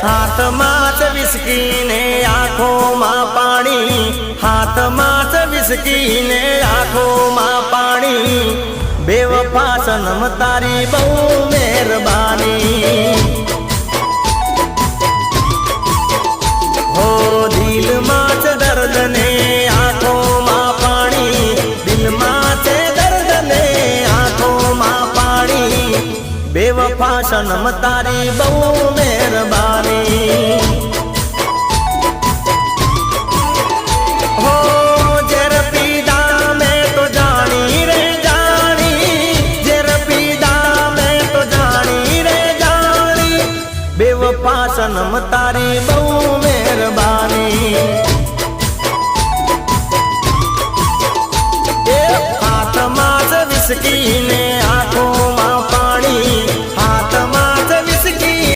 હાથમાં જ વિસ્કી ને આંખોમાં પાણી, હાથમાં જ વિસ્કી ને આંખોમાં પાણી, બેવફા સનમ તારી બહુ મહેરબાની. હો દિલમાં છે દર્દ ને આંખોમાં પાણી, દિલમાં છે દર્દ ને આંખોમાં પાણી, બેવફા સનમ તારી બહુ મહેરબાની. હો ઝેર પીધા મેં તો જાણી રે જાણી, ઝેર પીધા મેં તો જાણી રે જાણી, બેવફા સનમ તારી બહુ મહેરબાની. હાથમાં જ વિસ્કી ને